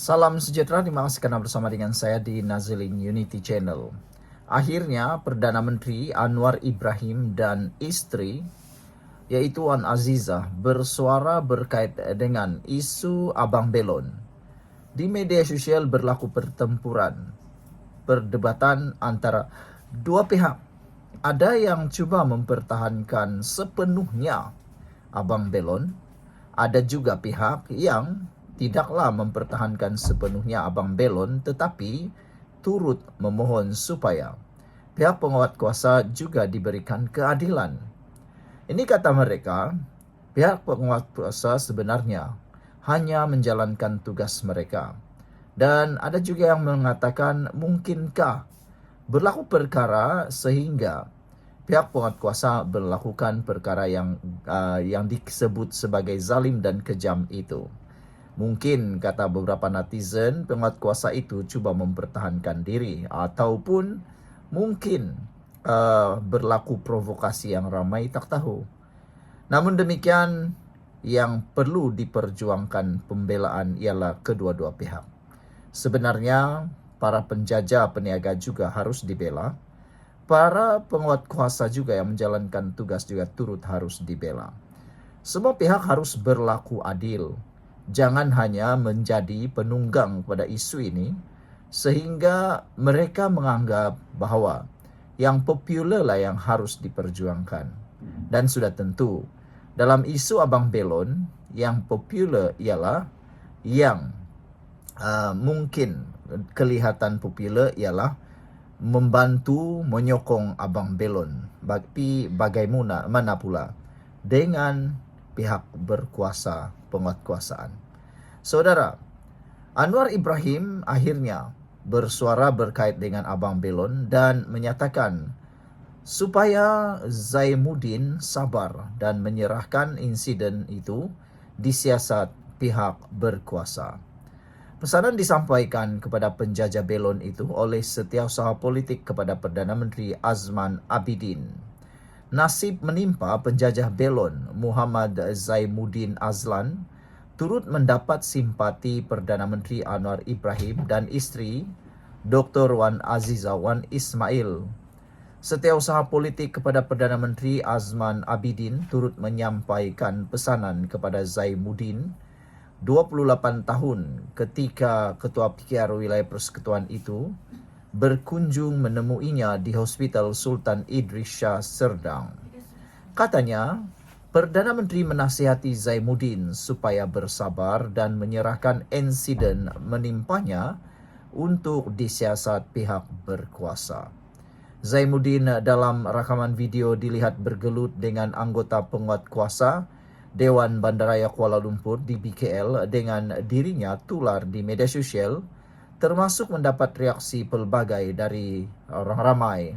Salam sejahtera, terima kasih karena bersama dengan saya di Nazilin Unity Channel. Akhirnya Perdana Menteri Anwar Ibrahim dan istri yaitu Wan Azizah bersuara berkait dengan isu Abang Belon. Di media sosial berlaku pertempuran, perdebatan antara dua pihak. Ada yang cuba mempertahankan sepenuhnya Abang Belon, ada juga pihak yang tidaklah mempertahankan sepenuhnya Abang Belon tetapi turut memohon supaya pihak penguat kuasa juga diberikan keadilan. Ini kata mereka, pihak penguat kuasa sebenarnya hanya menjalankan tugas mereka. Dan ada juga yang mengatakan mungkinkah berlaku perkara sehingga pihak penguat kuasa melakukan perkara yang disebut sebagai zalim dan kejam itu. Mungkin, kata beberapa netizen, penguat kuasa itu cuba mempertahankan diri ataupun mungkin berlaku provokasi yang ramai tak tahu. Namun demikian, yang perlu diperjuangkan pembelaan ialah kedua-dua pihak. Sebenarnya para penjajah peniaga juga harus dibela. Para penguat kuasa juga yang menjalankan tugas juga turut harus dibela. Semua pihak harus berlaku adil. Jangan hanya menjadi penunggang pada isu ini sehingga mereka menganggap bahwa yang popular lah yang harus diperjuangkan. Dan sudah tentu dalam isu Abang Belon yang popular ialah yang mungkin kelihatan popular ialah membantu menyokong Abang Belon. Tapi bagaimana pula dengan pihak berkuasa, penguatkuasaan. Saudara, Anwar Ibrahim akhirnya bersuara berkait dengan Abang Belon dan menyatakan supaya Zainuddin sabar dan menyerahkan insiden itu disiasat pihak berkuasa. Pesanan disampaikan kepada penjajah Belon itu oleh setiausaha politik kepada Perdana Menteri Azman Abidin. Nasib menimpa penjajah Belon Muhammad Zainuddin Azlan turut mendapat simpati Perdana Menteri Anwar Ibrahim dan istri Dr. Wan Azizah Wan Ismail. Setiausaha politik kepada Perdana Menteri Azman Abidin turut menyampaikan pesanan kepada Zainuddin 28 tahun ketika Ketua PKR Wilayah Persekutuan itu berkunjung menemuinya di Hospital Sultan Idris Shah Serdang. Katanya, Perdana Menteri menasihati Zainuddin supaya bersabar dan menyerahkan insiden menimpanya untuk disiasat pihak berkuasa. Zainuddin dalam rakaman video dilihat bergelut dengan anggota penguat kuasa Dewan Bandaraya Kuala Lumpur di BKL dengan dirinya tular di media sosial, termasuk mendapat reaksi pelbagai dari orang ramai.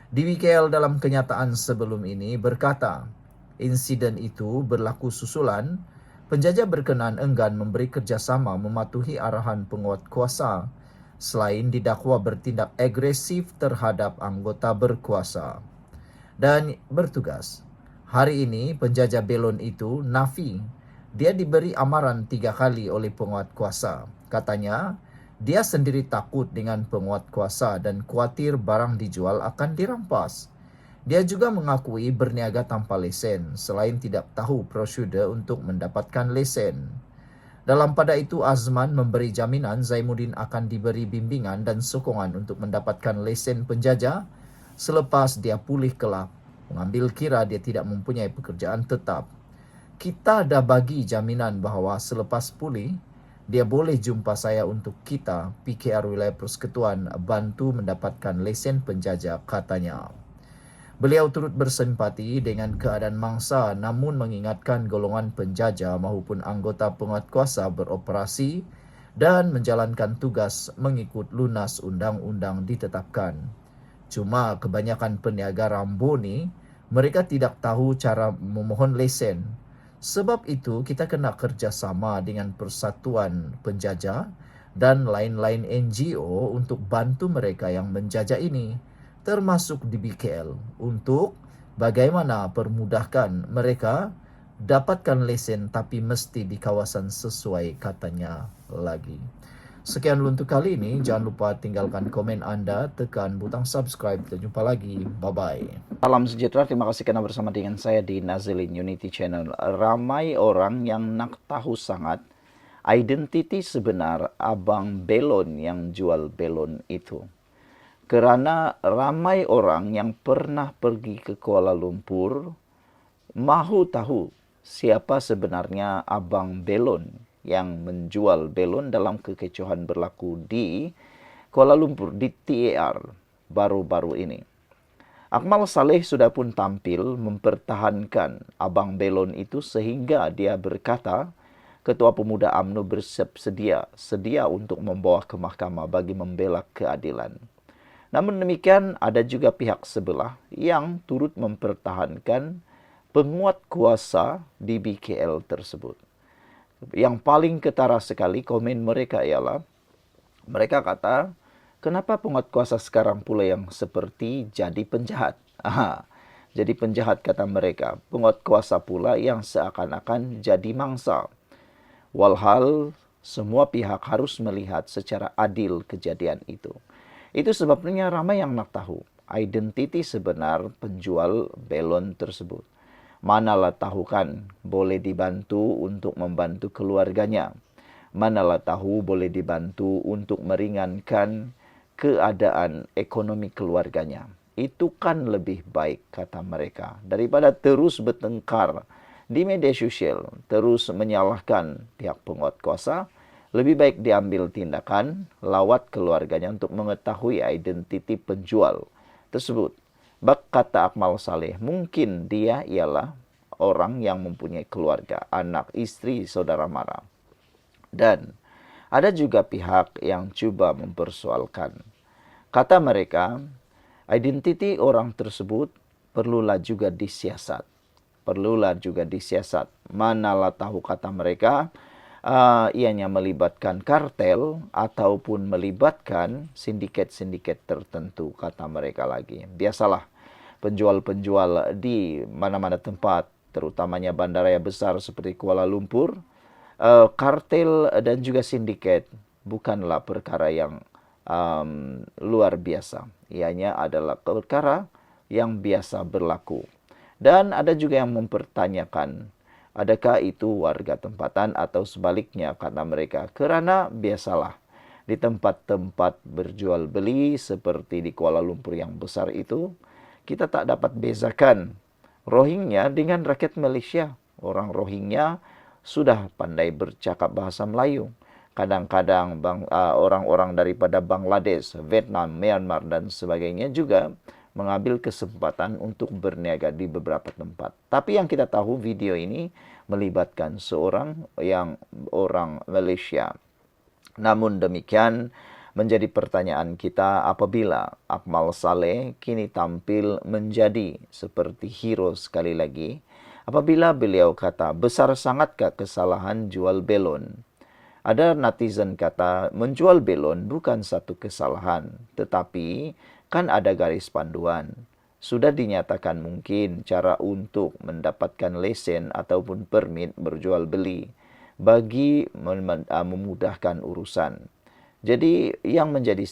Di BKL dalam kenyataan sebelum ini berkata, insiden itu berlaku susulan penjajah berkenan enggan memberi kerjasama mematuhi arahan penguat kuasa selain didakwa bertindak agresif terhadap anggota berkuasa dan bertugas. Hari ini penjajah Belon itu nafi. Dia diberi amaran 3 kali oleh penguat kuasa. Katanya, dia sendiri takut dengan penguat kuasa dan khawatir barang dijual akan dirampas. Dia juga mengakui berniaga tanpa lesen selain tidak tahu prosedur untuk mendapatkan lesen. Dalam pada itu Azman memberi jaminan Zainuddin akan diberi bimbingan dan sokongan untuk mendapatkan lesen penjajah selepas dia pulih kelak. Mengambil kira dia tidak mempunyai pekerjaan tetap. Kita dah bagi jaminan bahawa selepas pulih, dia boleh jumpa saya untuk kita, PKR Wilayah Persekutuan, bantu mendapatkan lesen penjajah, katanya. Beliau turut bersimpati dengan keadaan mangsa namun mengingatkan golongan penjajah maupun anggota penguat kuasa beroperasi dan menjalankan tugas mengikut lunas undang-undang ditetapkan. Cuma kebanyakan peniaga Rambo ni, mereka tidak tahu cara memohon lesen. Sebab itu kita kena kerjasama dengan persatuan penjajah dan lain-lain NGO untuk bantu mereka yang menjajah ini, termasuk di BKL, untuk bagaimana permudahkan mereka dapatkan lesen tapi mesti di kawasan sesuai, katanya lagi. Sekian dulu untuk kali ini. Jangan lupa tinggalkan komen Anda, tekan butang subscribe. Kita jumpa lagi. Bye-bye. Salam sejahtera, terima kasih karena bersama dengan saya di Nazilin Unity Channel. Ramai orang yang nak tahu sangat identiti sebenar Abang Belon yang jual belon itu. Kerana ramai orang yang pernah pergi ke Kuala Lumpur mahu tahu siapa sebenarnya Abang Belon yang menjual belon dalam kekecohan berlaku di Kuala Lumpur, di TAR baru-baru ini. Akmal Saleh sudah pun tampil mempertahankan Abang Belon itu sehingga dia berkata, Ketua Pemuda UMNO sedia untuk membawa ke mahkamah bagi membela keadilan. Namun demikian, ada juga pihak sebelah yang turut mempertahankan penguat kuasa di BKL tersebut. Yang paling ketara sekali komen mereka ialah, mereka kata, kenapa penguat kuasa sekarang pula yang seperti jadi penjahat? Jadi penjahat kata mereka. Penguat kuasa pula yang seakan-akan jadi mangsa. Walhal semua pihak harus melihat secara adil kejadian itu. Itu sebabnya ramai yang nak tahu identiti sebenar penjual belon tersebut. Manalah tahu kan boleh dibantu untuk membantu keluarganya. Manalah tahu boleh dibantu untuk meringankan keadaan ekonomi keluarganya. Itu kan lebih baik kata mereka daripada terus bertengkar di media sosial, terus menyalahkan pihak penguat kuasa. Lebih baik diambil tindakan lawat keluarganya untuk mengetahui identiti penjual tersebut. Bak kata Akmal Saleh, mungkin dia ialah orang yang mempunyai keluarga, anak, istri, saudara mara. Dan ada juga pihak yang cuba mempersoalkan. Kata mereka, identiti orang tersebut perlulah juga disiasat. Manalah tahu kata mereka, ianya melibatkan kartel ataupun melibatkan sindiket-sindiket tertentu kata mereka lagi. Biasalah penjual-penjual di mana-mana tempat, terutamanya bandaraya besar seperti Kuala Lumpur, kartel dan juga sindiket bukanlah perkara yang luar biasa. Ianya adalah perkara yang biasa berlaku. Dan ada juga yang mempertanyakan, adakah itu warga tempatan atau sebaliknya kata mereka. Kerana biasalah di tempat-tempat berjual beli seperti di Kuala Lumpur yang besar itu, kita tak dapat bezakan Rohingya dengan rakyat Malaysia. Orang Rohingya sudah pandai bercakap bahasa Melayu. Kadang-kadang orang-orang daripada Bangladesh, Vietnam, Myanmar dan sebagainya juga mengambil kesempatan untuk berniaga di beberapa tempat. Tapi yang kita tahu video ini melibatkan seorang yang orang Malaysia. Namun demikian menjadi pertanyaan kita apabila Akmal Saleh kini tampil menjadi seperti hero sekali lagi. Apabila beliau kata, besar sangatkah kesalahan jual belon? Ada netizen kata, menjual belon bukan satu kesalahan, tetapi kan ada garis panduan. Sudah dinyatakan mungkin cara untuk mendapatkan lesen ataupun permit berjual beli bagi memudahkan urusan. Jadi yang menjadi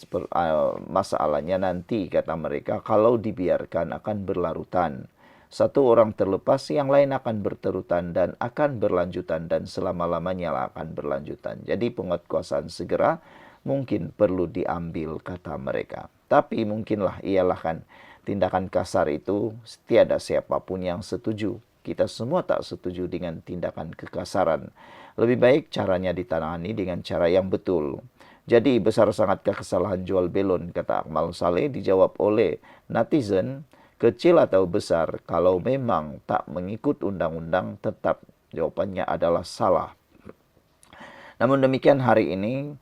masalahnya nanti kata mereka kalau dibiarkan akan berlarutan. Satu orang terlepas, yang lain akan berterutan dan akan berlanjutan dan selama-lamanya akan berlanjutan. Jadi penguatkuasaan segera mungkin perlu diambil kata mereka. Tapi mungkinlah ialah kan tindakan kasar itu tiada siapapun yang setuju. Kita semua tak setuju dengan tindakan kekasaran. Lebih baik caranya ditangani dengan cara yang betul. Jadi besar sangatkah kesalahan jual belon kata Akmal Saleh? Dijawab oleh netizen, kecil atau besar, kalau memang tak mengikut undang-undang tetap jawabannya adalah salah. Namun demikian hari ini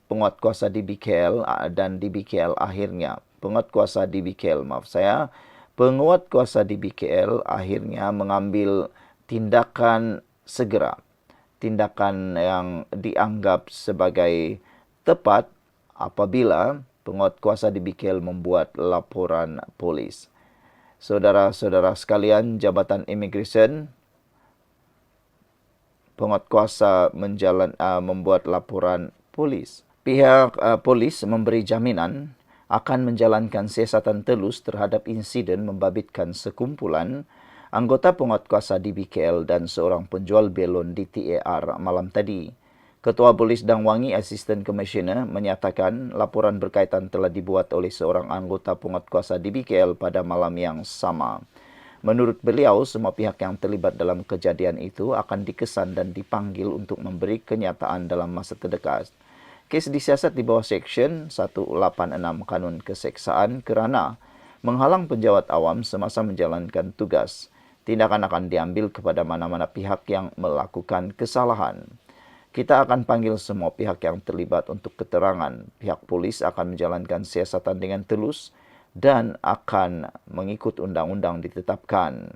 penguat kuasa di BKL dan di BKL akhirnya penguat kuasa di BKL akhirnya mengambil tindakan segera, tindakan yang dianggap sebagai tepat apabila penguat kuasa di BKL membuat laporan polis. Saudara-saudara sekalian, Jabatan Imigresen, penguat kuasa membuat laporan polis. Pihak polis memberi jaminan akan menjalankan siasatan telus terhadap insiden membabitkan sekumpulan anggota penguatkuasa di BKL dan seorang penjual belon di TAR malam tadi. Ketua Polis Dang Wangi Assistant Commissioner menyatakan laporan berkaitan telah dibuat oleh seorang anggota penguatkuasa di BKL pada malam yang sama. Menurut beliau, semua pihak yang terlibat dalam kejadian itu akan dikesan dan dipanggil untuk memberi kenyataan dalam masa terdekat. Kes disiasat di bawah Seksyen 186 Kanun Keseksaan kerana menghalang penjawat awam semasa menjalankan tugas. Tindakan akan diambil kepada mana-mana pihak yang melakukan kesalahan. Kita akan panggil semua pihak yang terlibat untuk keterangan. Pihak polis akan menjalankan siasatan dengan telus dan akan mengikut undang-undang ditetapkan.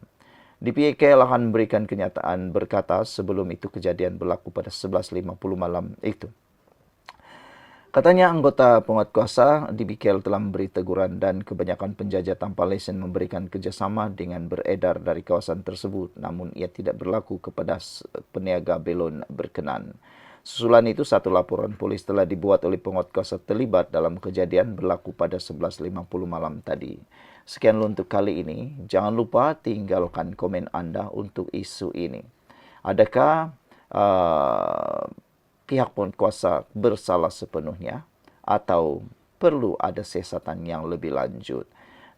DPKL akan memberikan kenyataan berkata sebelum itu kejadian berlaku pada 11.50 malam itu. Katanya anggota penguatkuasa di BKL telah memberi teguran dan kebanyakan penjajah tanpa lesen memberikan kerjasama dengan beredar dari kawasan tersebut, namun ia tidak berlaku kepada peniaga belon berkenan. Susulan itu, satu laporan polis telah dibuat oleh penguatkuasa terlibat dalam kejadian berlaku pada 11.50 malam tadi. Sekian untuk kali ini. Jangan lupa tinggalkan komen anda untuk isu ini. Adakah pihak penguasa bersalah sepenuhnya atau perlu ada siasatan yang lebih lanjut?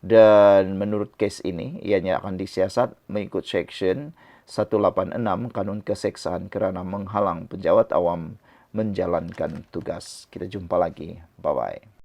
Dan menurut kes ini, ianya akan disiasat mengikut Seksyen 186 Kanun Keseksaan kerana menghalang penjawat awam menjalankan tugas. Kita jumpa lagi. Bye-bye.